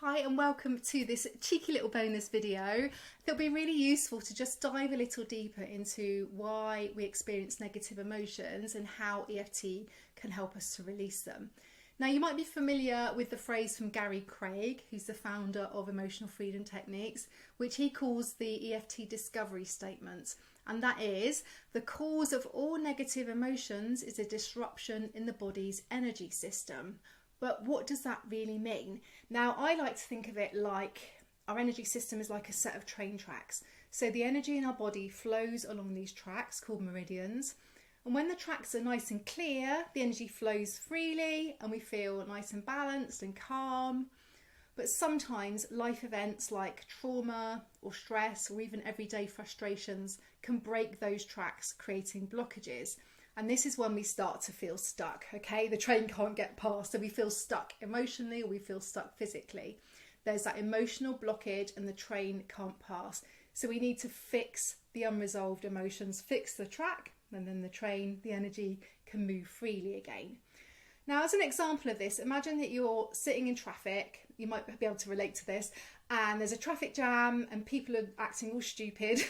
Hi and welcome to this cheeky little bonus video. It'll be really useful to just dive a little deeper into why we experience negative emotions and how EFT can help us to release them. Now, you might be familiar with the phrase from Gary Craig, who's the founder of Emotional Freedom Techniques, which he calls the EFT discovery statement. And that is, the cause of all negative emotions is a disruption in the body's energy system. But what does that really mean? Now, I like to think of it like our energy system is like a set of train tracks. So the energy in our body flows along these tracks called meridians. And when the tracks are nice and clear, the energy flows freely and we feel nice and balanced and calm. But sometimes life events like trauma or stress or even everyday frustrations can break those tracks, creating blockages. And this is when we start to feel stuck, okay? The train can't get past, so we feel stuck emotionally or we feel stuck physically. There's that emotional blockage and the train can't pass. So we need to fix the unresolved emotions, fix the track, and then the train, the energy can move freely again. Now, as an example of this, imagine that you're sitting in traffic. You might be able to relate to this. And there's a traffic jam and people are acting all stupid,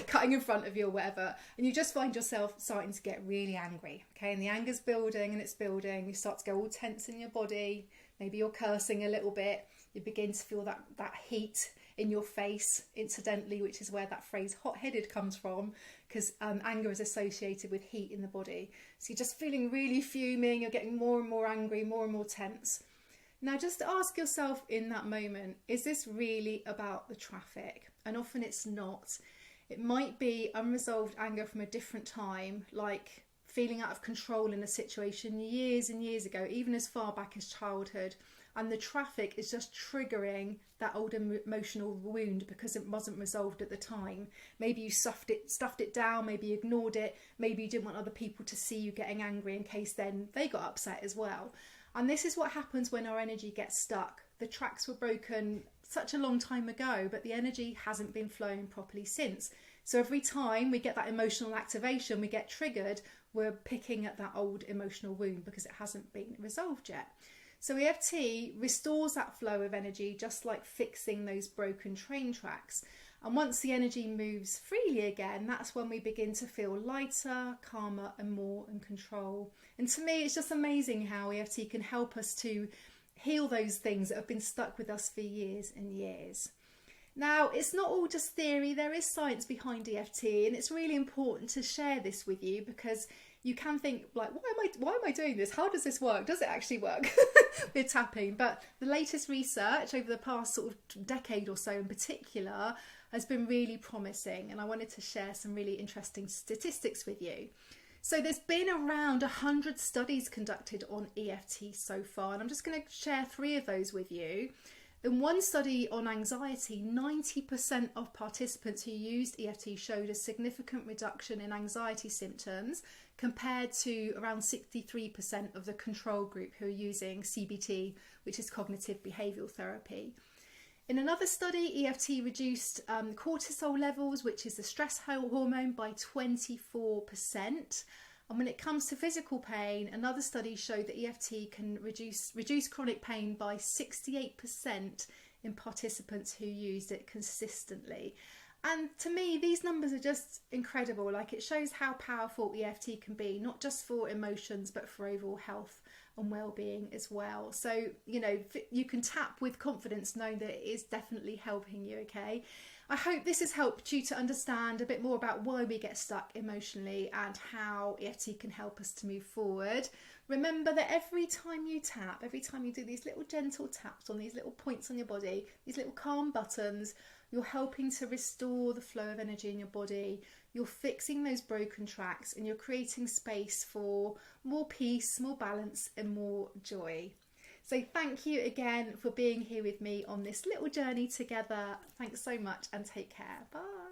cutting in front of you or whatever. And you just find yourself starting to get really angry, okay? And the anger's building and it's building. You start to go all tense in your body. Maybe you're cursing a little bit. You begin to feel that heat in your face, incidentally, which is where that phrase hot-headed comes from, because anger is associated with heat in the body. So you're just feeling really fuming. You're getting more and more angry, more and more tense. Now, just ask yourself in that moment, is this really about the traffic? And often it's not. It might be unresolved anger from a different time, like feeling out of control in a situation years and years ago, even as far back as childhood. And the traffic is just triggering that old emotional wound because it wasn't resolved at the time. Maybe you stuffed it down, maybe you ignored it, maybe you didn't want other people to see you getting angry in case then they got upset as well. And this is what happens when our energy gets stuck. The tracks were broken such a long time ago, but the energy hasn't been flowing properly since. So every time we get that emotional activation, we get triggered, we're picking at that old emotional wound because it hasn't been resolved yet. So EFT restores that flow of energy, just like fixing those broken train tracks. And once the energy moves freely again, that's when we begin to feel lighter, calmer and more in control. And to me, it's just amazing how EFT can help us to heal those things that have been stuck with us for years and years. Now, it's not all just theory, there is science behind EFT, and it's really important to share this with you because you can think like, why am I doing this? How does this work? Does it actually work with tapping? But the latest research over the past sort of decade or so in particular has been really promising, and I wanted to share some really interesting statistics with you. So there's been around 100 studies conducted on EFT so far, and I'm just going to share 3 of those with you. In one study on anxiety, 90% of participants who used EFT showed a significant reduction in anxiety symptoms compared to around 63% of the control group who are using CBT, which is cognitive behavioural therapy. In another study, EFT reduced cortisol levels, which is the stress hormone, by 24%. And when it comes to physical pain, another study showed that EFT can reduce chronic pain by 68% in participants who used it consistently. And to me, these numbers are just incredible. Like, it shows how powerful EFT can be, not just for emotions, but for overall health and well-being as well. So, you know, you can tap with confidence knowing that it is definitely helping you, okay? I hope this has helped you to understand a bit more about why we get stuck emotionally and how EFT can help us to move forward. Remember that every time you tap, every time you do these little gentle taps on these little points on your body, these little calm buttons, you're helping to restore the flow of energy in your body. You're fixing those broken tracks and you're creating space for more peace, more balance and more joy. So thank you again for being here with me on this little journey together. Thanks so much and take care. Bye.